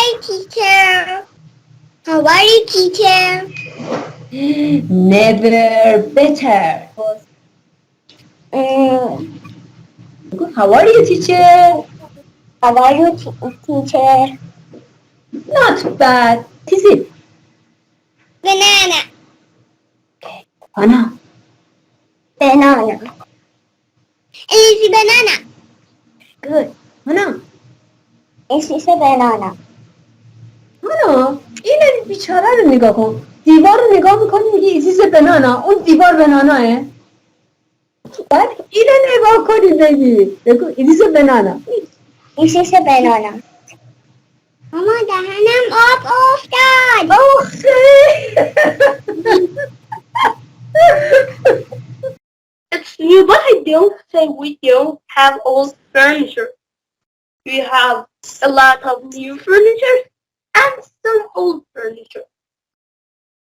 Hi, teacher. How are you, teacher? Never better. Mm, How are you, teacher? how are you, teacher? Not bad. What is it? Banana. Anna. Banana. It's a banana. Good. Anna. It's a banana. آنا این بیچاره رو نگاه کن دیوار رو نگاه میکنی میگی ایزیز بنانا اون دیوار بناناه بعد اینو نگاه کنی بگو ایزیز بنانا It's a banana. ماما دهنم آب افتاد. آخه It's new, but I don't think we don't have old furniture. We have a lot of new furniture and some old furniture.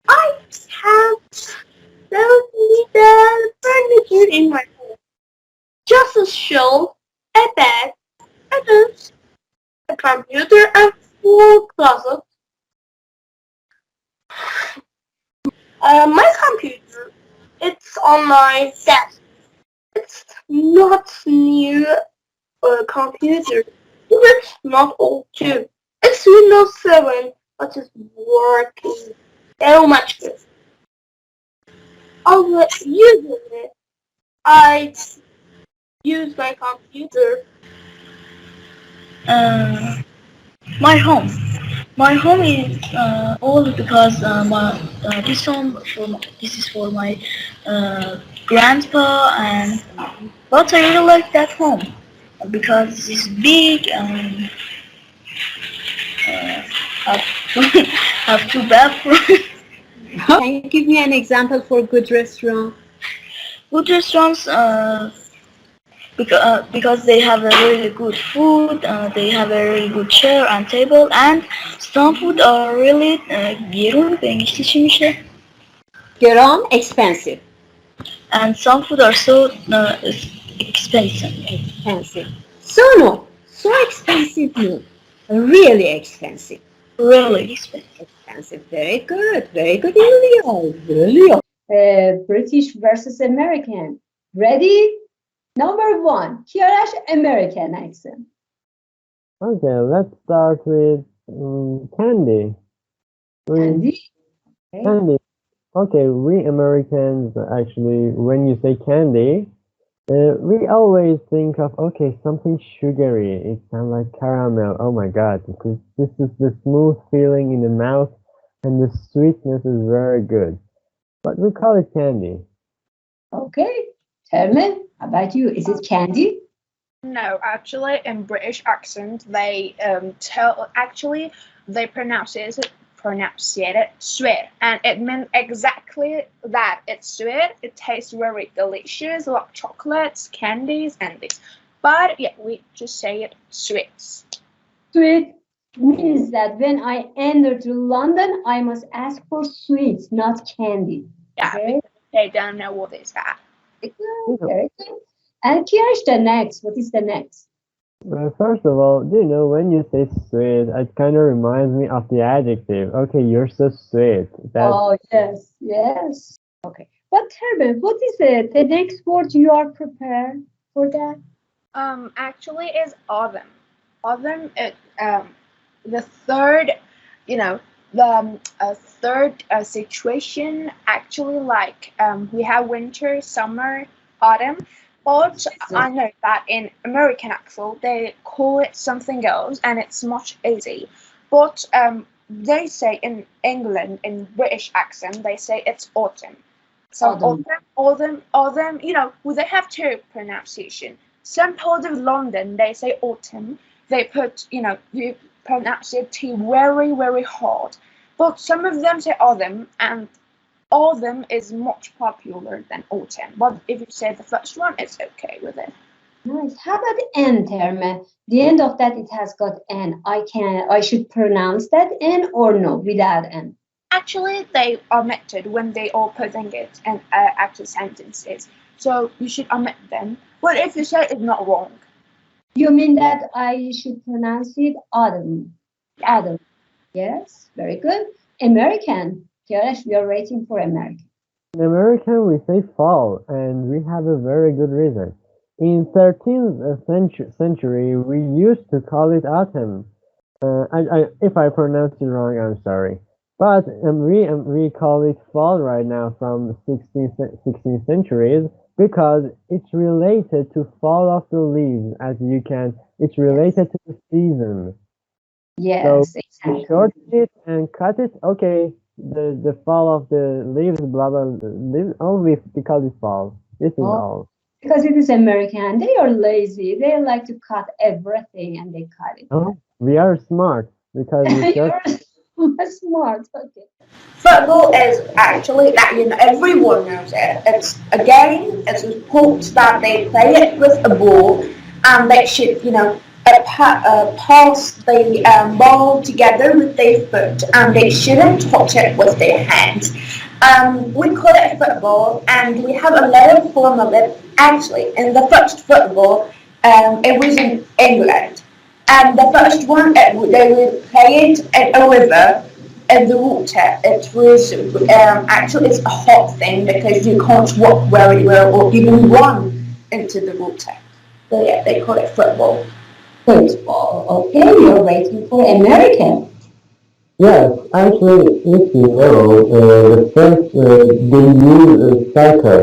I have some little furniture in my home. Just a shelf, a bed, a desk, a computer, and full closet. My computer, it's on my desk. It's not new computer. It's not old too. It's Windows 7, but it's working so much good. Usually, I use my computer. Uh, my home. My home is old because this is for my grandpa, and but I really like that home because it's big and have have two bathrooms. Can you give me an example for good restaurant? Good restaurants because they have a really good food, they have a really good chair and table, and some food are really گرون به انگلیسی چی میشه؟ گران expensive. And some food are so expensive. Expensive. So expensive no. Really expensive. Really expensive. Expensive. Very good, Julia. British versus American. Ready? Number one, Kiara's American accent. Okay, let's start with candy. Candy. Okay. Candy. Okay, we Americans actually, when you say candy, we always think of okay something sugary. It sounds like caramel. Oh my God, because this is the smooth feeling in the mouth, and the sweetness is very good. But we call it candy. Okay. Terman, how about you? Is it candy? No, actually, in British accent, they they pronounce it sweet, and it meant exactly that. It's sweet. It tastes very delicious, like chocolates, candies, and this. But yeah, we just say it sweets. Sweet means that when I enter to London, I must ask for sweets, not candy. Yeah, Okay. they don't know what is that. Very good. And here's the next. What is the next? First of all, do you know when you say sweet, it kind of reminds me of the adjective. Okay, you're so sweet. Oh, yes. Okay. But Terman, what is it? The next word you are prepared for that? Actually, is autumn. Autumn, the third, you know, the third situation. Actually, like we have winter, summer, autumn. But I know that in American accent they call it something else, and it's much easy. But they say in England, in British accent, they say it's autumn. So Autumn. autumn. Well, they have two pronunciation. Some parts of London they say autumn. They put, you pronounce it T very, very hard. But some of them say autumn, and autumn is much popular than autumn. But if you say the first one, it's okay with it. Nice. How about N, Terman? The end of that it has got N. I should pronounce that N or no without N? Actually, they omitted when they are putting it in actual sentences. So you should omit them. But if you say it's not wrong. You mean that I should pronounce it autumn? Adam. Yes, very good. American. Yes, we are waiting for American. In American, we say fall, and we have a very good reason. In 13th century, we used to call it autumn. If I pronounce it wrong, I'm sorry. But we call it fall right now from 16th centuries because it's related to fall of the leaves, as you can. It's related to the season. So Yes, we exactly. shorten it and cut it. Okay, the fall of the leaves, blah blah. Leaves, only because it fall. This is Oh, all. because it is American. They are lazy. They like to cut everything and they cut it. Oh, we are smart because we just You're smart. Okay. Football is actually that everyone knows it. It's a game. It's a sport that they play it with a ball, and they should pass the ball together with their foot, and they shouldn't touch it with their hands. We call it football, and we have a lot of form of it. Actually, in the first football, it was in England, and the first one they would play it in a river in the water. It was actually it's a hot thing because you can't walk very well or even run into the water. So yeah, they call it football. Football. Okay, we are waiting for American. yes. Actually, if you know, the first they used soccer.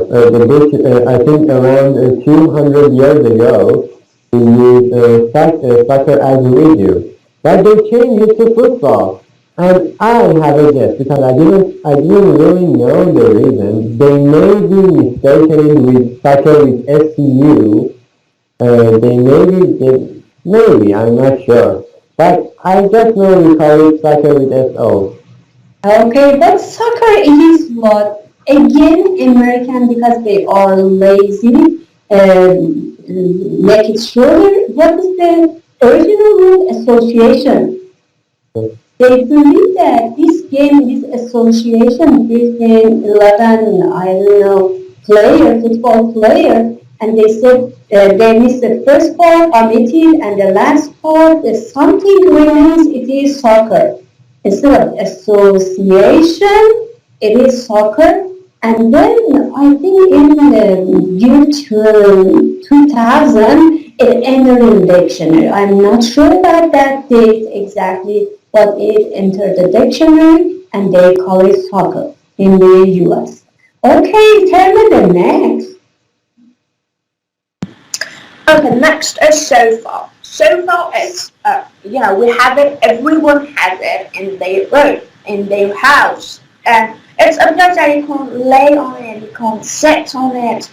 I think around 200 years ago, they used soccer as we do, but they changed it to football. And I have a guess because I didn't really know the reason. They may be mistaken it with soccer with SCU. Maybe, I'm not sure. But I just know we call it soccer with SO. Okay, but soccer is what? Again, American because they are lazy. Make it shorter. What is the original word? Association. They believe that this game is association between 11, I don't know, football player, and they said they missed the first part, omitted, and the last part, if something remains, it is soccer. Instead of association, it is soccer. And then I think in the year 2000, it entered in dictionary. I'm not sure about that date exactly, but it entered the dictionary and they call it soccer in the US. Okay, tell me the next. Okay, next is sofa. Sofa is, we have it, everyone has it in their room, in their house. And it's a place that you can lay on it, you can sit on it,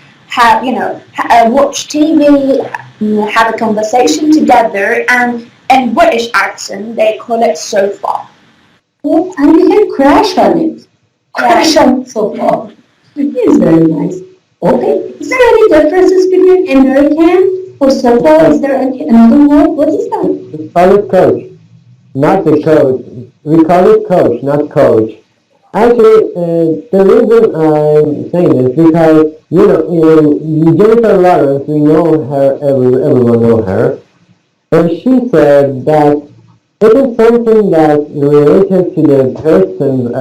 watch TV, have a conversation together, and in British accent, they call it sofa. Oh, and we can crash on it. Crash on sofa. It is very nice. Okay, is there any differences between American or sofa? Is there another word? What is that? We call it coach, not the coach. We call it coach, not coach. Actually, the reason I'm saying this because Jennifer Lawrence, we know her, everyone know her, and she said that it is something that's related to the person's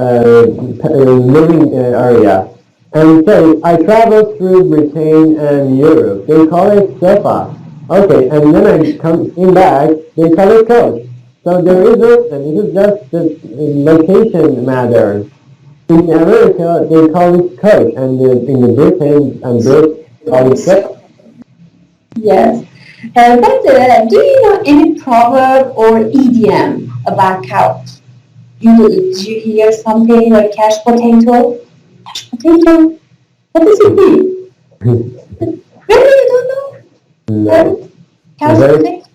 living area. And say, I traveled through Britain and Europe. They call it sofa. Okay, and then I come in back, they call it coach. So there is a, and it is just the location matters. In America, they call it coach, and in the Britain and Brit, call it sofa. Yes. But do you know any proverb or idiom about couch? Did you hear something like cash potato? Cash potato? What does it mean? Really, you don't know? No. Couch Very potato?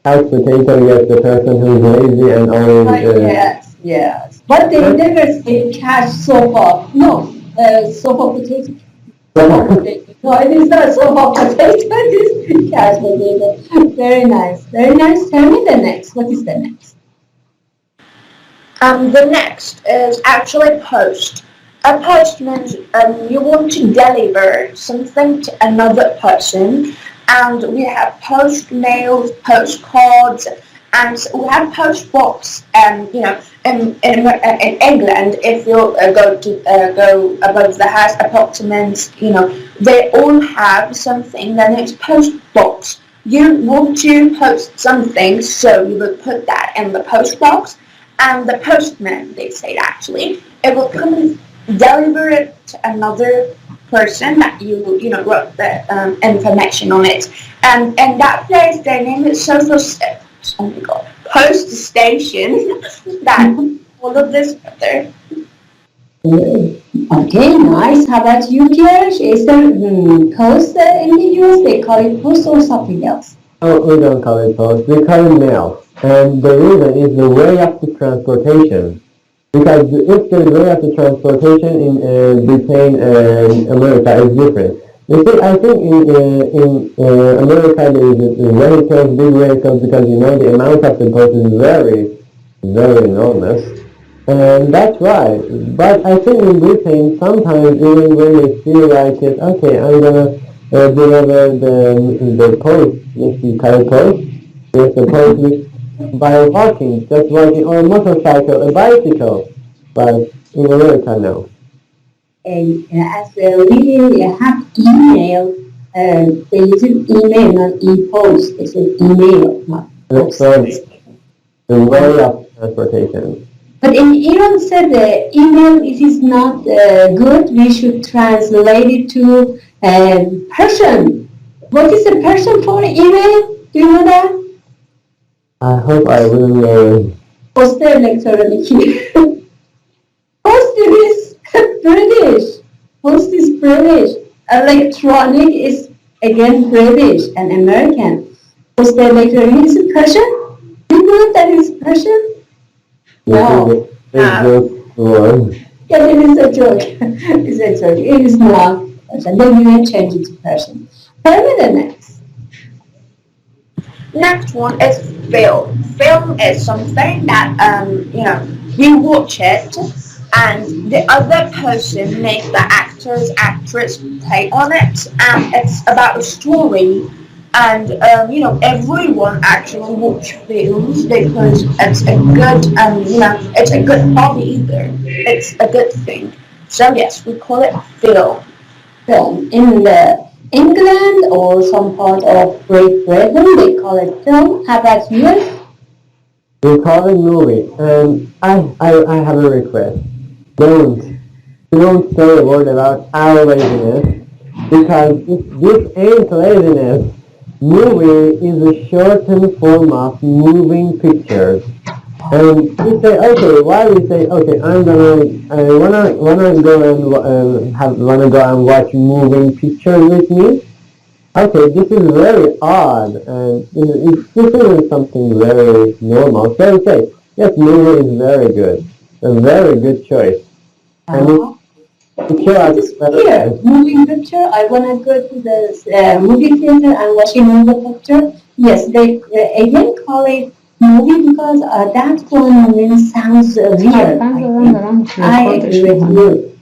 couch potato, yes, the person who's lazy and always Yes, yes. But they never say cash sofa. No, sofa potato. Sofa potato. No, it is not sofa potato. It is cash potato. Very nice. Very nice. Tell me the next. What is the next? The next is actually post. A post means you want to deliver something to another person, and we have post mails, postcards, And we have post box. You know, in England, if you go above the house apartments, you know, they all have something that is post box. You want to post something, so you will put that in the post box, and the postman, they say actually, it will come and deliver it to another person that you know wrote the information on it, and that place, their name is oh my god, post station. That all of this there. Okay, nice. How about you, Kiyosh? Is there post in the US? They call it post or something else? Oh, we don't call it post, we call it mail. And the reason is the way of the transportation. Because if the way of the transportation in Britain and America is different. You see, I think in America there is vehicles, big vehicles, because you know the amount of the post is very, very enormous. And that's why. But I think in Britain, sometimes even when they feel like it, okay, I'm gonna deliver the post, if you call it post, yes, the post by walking, just walking, or a motorcycle, a bicycle. But in America, no. And as we have email, they use email, not e-post. They say email, not post. The way of transportation. But in Iran said email, it is not good. We should translate it to Persian. What is the Persian for email? Do you know that? I hope I will learn. Post electronic. Post is British. Post is British. Electronic is again British and American. Post electronic is Persian. Do you know that is Persian? No. It's just one. Yeah, it is a joke. It's a joke. It is not Persian. Then you can change it to Persian. Tell me the next. Next one is film. Film is something that you know, you watch it and the other person makes the actress play on it, and it's about a story. And you know, everyone actually watch films because it's a good you know, it's a good hobby either. It's a good thing. So yes, we call it film. Film. In the England or some part of Great Britain, they call it film. How about you? We call it movie. And I have a request. Don't say a word about our laziness, because this ain't laziness. Movie is a shortened form of moving pictures. And we say, okay, why we say, okay, I wanna go and watch moving pictures with me? Okay, this is very odd, and this isn't something very normal. So we say, yes, movie is very good, a very good choice. And Here, moving picture. I wanna go to the movie theater and watch a movie picture. Yes, they again call it movie because that one really sounds weird. I agree with you.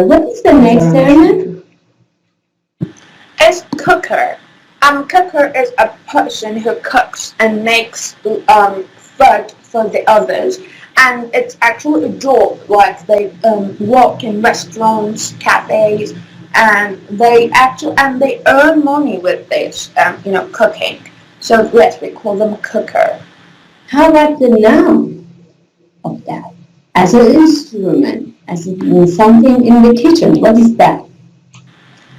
What is the next term? It's cooker. Cooker is a person who cooks and makes food for the others. And it's actually a job, like they work in restaurants, cafes, and they earn money with this, you know, cooking. So yes, we call them cooker. How about the noun of that? As an instrument, as something in the kitchen. What is that?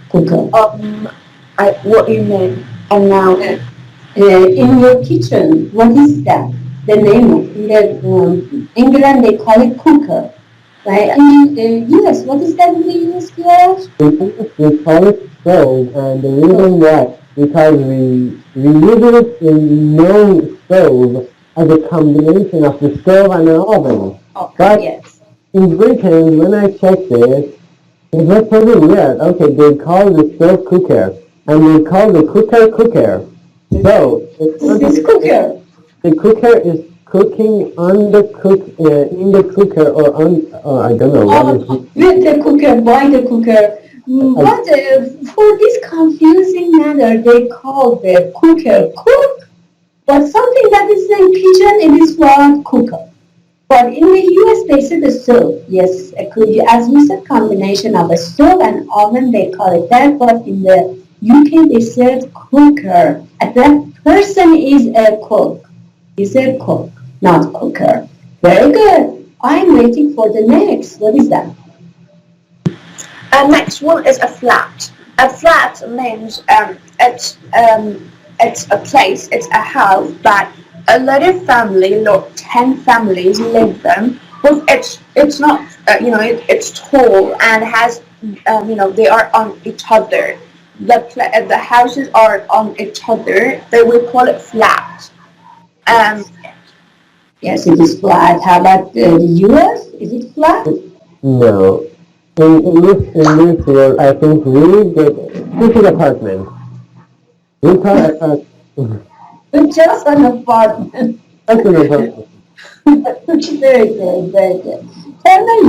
Cooker. What do you mean? And now, in your kitchen, what is that? The name of in England they call it cooker. Right? In the US, what is that in the US, Kiyosh? we call it stove, and the reason why, because we usually know stove as a combination of the stove and an oven. Okay, But yes. in Britain, when I checked it was something weird. Okay, they call the stove cooker, and they call the cooker cooker. So, This cooker. the cooker is cooking on the in the cooker, or on, I don't know what is it. With the cooker, by the cooker. But for this confusing matter, they call the cooker cook But something that is in kitchen, it is what cooker. But in the US, they say the stove. Yes, it could be, as you said, combination of a stove and oven, they call it that. But in the UK, they said cooker. And that person is a cook. He said cook, not cooker. Very good. I'm waiting for the next. What is that? Next one is a flat. A flat means it's a place, it's a house that a little family, like 10 families live in. But it's not it's tall and has they are on each other. The houses are on each other. They will call it flat. Um, Yes, it is flat. How about the US? Is it flat? No. In this world, I think we get this is apartment. We call it It's just an apartment. that's an apartment. Very good, very good. Tell me,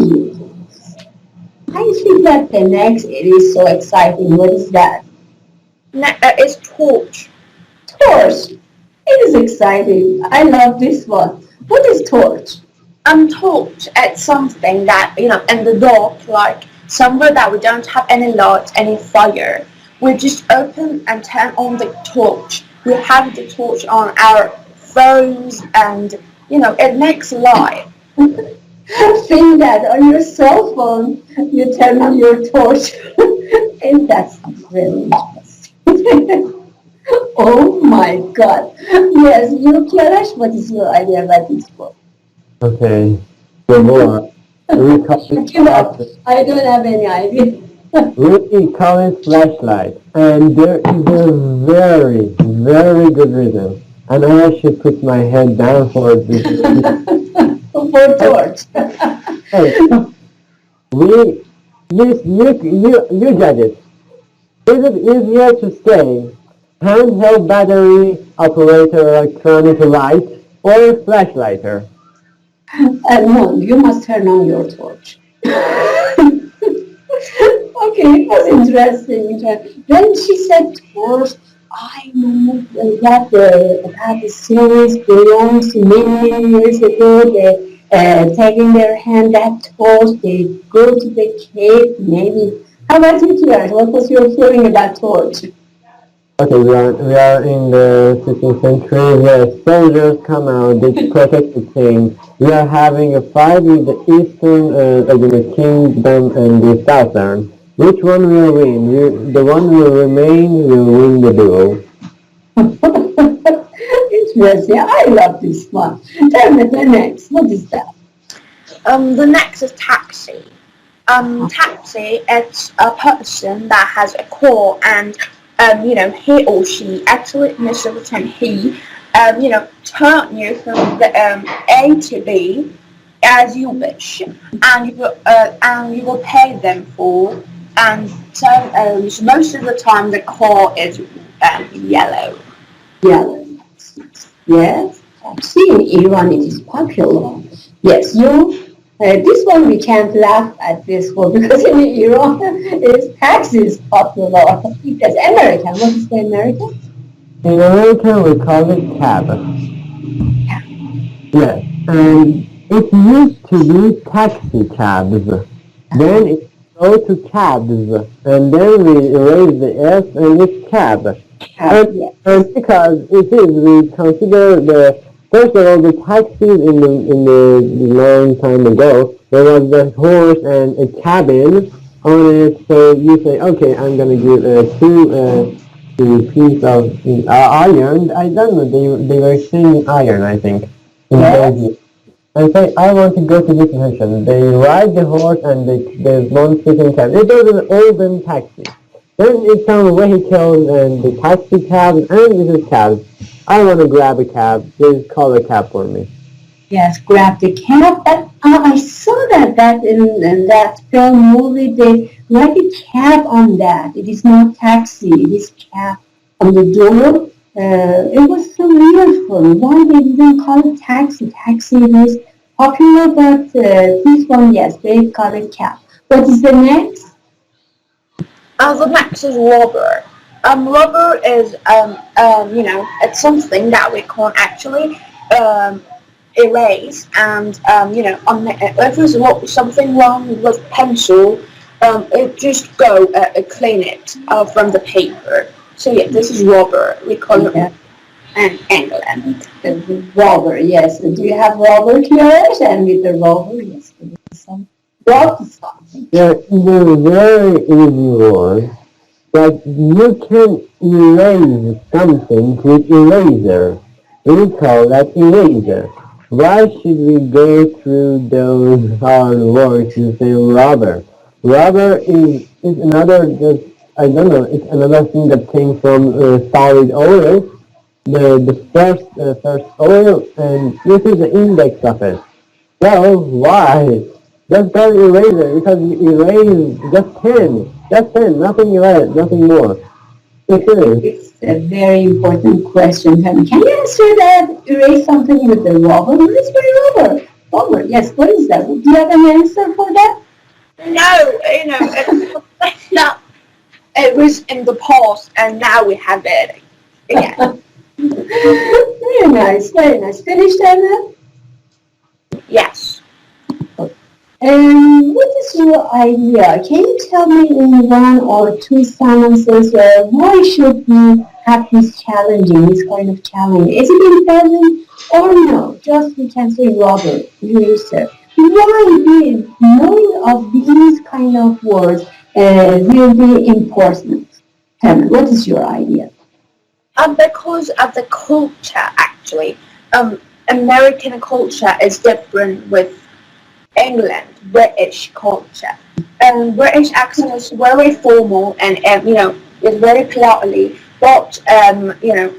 I think that the next it is so exciting. What is that? is torch. Torch. It is exciting. I love this one. What is torch? Torch it's something that in the dark, like somewhere that we don't have any light, any fire. We just open and turn on the torch. We have the torch on our phones, and it makes light. Think that on your cell phone, you turn on your torch. And that's really interesting. Oh my God. Yes, you, Clarash, what is your idea about this book? Okay. So more. We call it Give up. I don't have any idea. we call it flashlight, and there is a very, very good reason. And I should put my head down for this. For torch. Hey, you judge it. Is it easier to say handheld battery operator electronic light or flashlighter? No, you must turn on your torch. Okay, it was interesting. When she said torch, I know that the series belongs to many years ago. They taking their hand that torch, they go to the cave, maybe. How about you, Kiara? What was your feeling about torch? Okay, we are in the 16th century where soldiers come out, they protect the king. We are having a fight with the eastern, the kingdom and the southern. Which one will win? The one will remain will win the duel. Interesting. I love this one. Tell me the next. What is that? The next is taxi. Taxi, it's a person that has a car and, he or she, actually most of the time he, turn you from the A to B as you wish, and you will pay them for, and so most of the time the car is yellow. Yellow. Yes. See, in Iran it is popular. Yes, this one we can't laugh at this one because in Iran taxi is popular. Because American, what is the American? In America we call it cab. Yes, and it used to be taxi cabs. Then it go to cabs, and then we erase the S and it's cab. And because it is, we consider first of all the taxis in the long time ago, there was a horse and a cabin on it. So you say, okay, I'm gonna give two piece of iron. I don't know. They were saying iron, I think. Yes. And say, I want to go to this station. They ride the horse and there's one sitting cab. It was an olden taxi. Then it comes vehicles and the taxi cabs and this is cabs. I want to grab a cab. Please call a cab for me. Yes, grab the cab. I saw that in that film movie. They write a cab on that. It is not taxi. It is cab on the door. It was so weird for me. Why they didn't call it taxi? Taxi is popular, but this one, yes, they call it cab. What is the next? The next is rubber. Rubber is it's something that we can't actually erase, and if there's something wrong with pencil, it just go clean it from the paper. So yeah, this is rubber. We call it Yeah. England. The rubber, yes. Do you have rubber here? And with the rubber, yes. There is some rock something. Yeah, the very easy word. But you can erase something with eraser. We call that eraser. Why should we go through those hard words to say rubber? Rubber is another just I don't know. It's another thing that came from solid oil. The first oil, and this is the index of it. So why? Just got eraser because you erase just 10, nothing less, nothing more. Okay. It's a very important question, Helen. Can you answer that? Erase something with the rubber? What is the rubber? Rubber, yes. What is that? Do you have an answer for that? No, it's not. It was in the past, and now we have it. Yeah. Very nice, very nice. Finished, Helen? Yes. And what is your idea? Can you tell me in one or two sentences why should we have this challenging, this kind of challenge? Is it important or no? Just we can say Robert, research. Why this knowing of these kind of words will be important? Helen, what is your idea? Because of the culture, actually, American culture is different with England, British culture. British accent is very formal and is very politely, but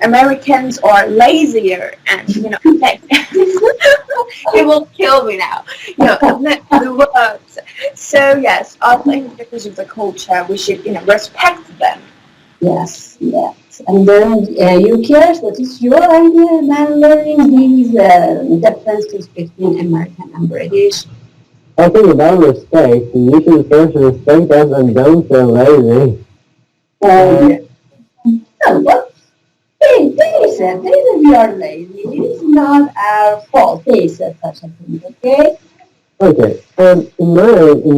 Americans are lazier and it will kill me now. The words. So yes, I think because of the culture, we should respect them. Yes, yes. And then you care, what is your idea about learning these differences between American and British? I think about respect, you should first respect us and don't feel lazy. No, but they said we are lazy. It is not our fault. They said such a thing, okay? Okay, in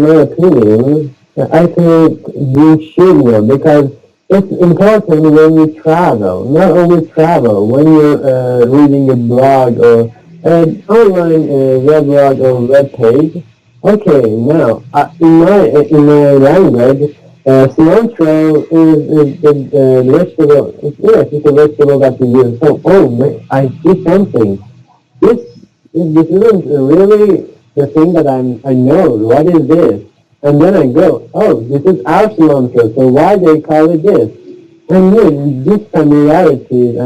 my opinion, I think you should know because it's important when you travel. Not only travel, when you're reading a blog or an online weblog or web page. Okay, now in my language, cilantro is vegetable. Yes, it's a vegetable that we use. So, I see something. This this isn't really the thing that I know. What is this? And then I go, oh, this is our cilantro. So why they call it this? And yes, this familiarity,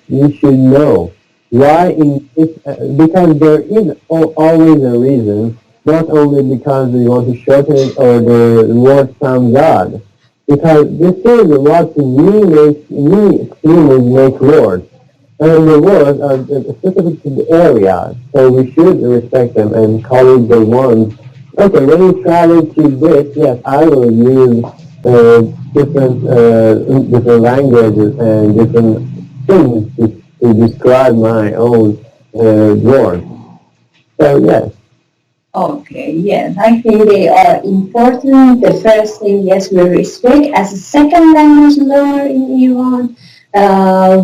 you should know why in this, because there is always a reason, not only because we want to shorten it or the word sounds odd. Because this is what we humans make words. And the words are specific to the area, so we should respect them and call it the ones. Okay, when you travel to this, yes, I will use different languages and different things to describe my own words. So yes. Okay, yes, I think they are important. The first thing, yes, we respect. As a second language learner in Iran,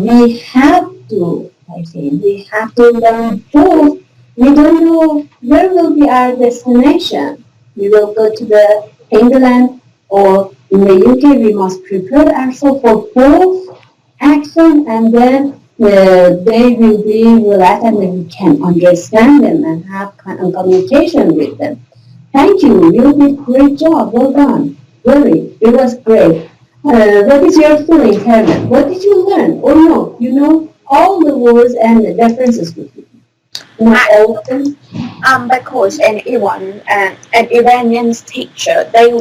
we have to, I think, we have to learn both. We don't know where will be our destination. We will go to the England or in the UK. We must prepare ourselves for both action, and then they will be relaxed and we can understand them and have communication with them. Thank you. You did great job. Well done. Really, it was great. What is your feeling, Herman? What did you learn? Or no, you know all the words and the differences with you. Not all of them. Because an Iranian's teacher, they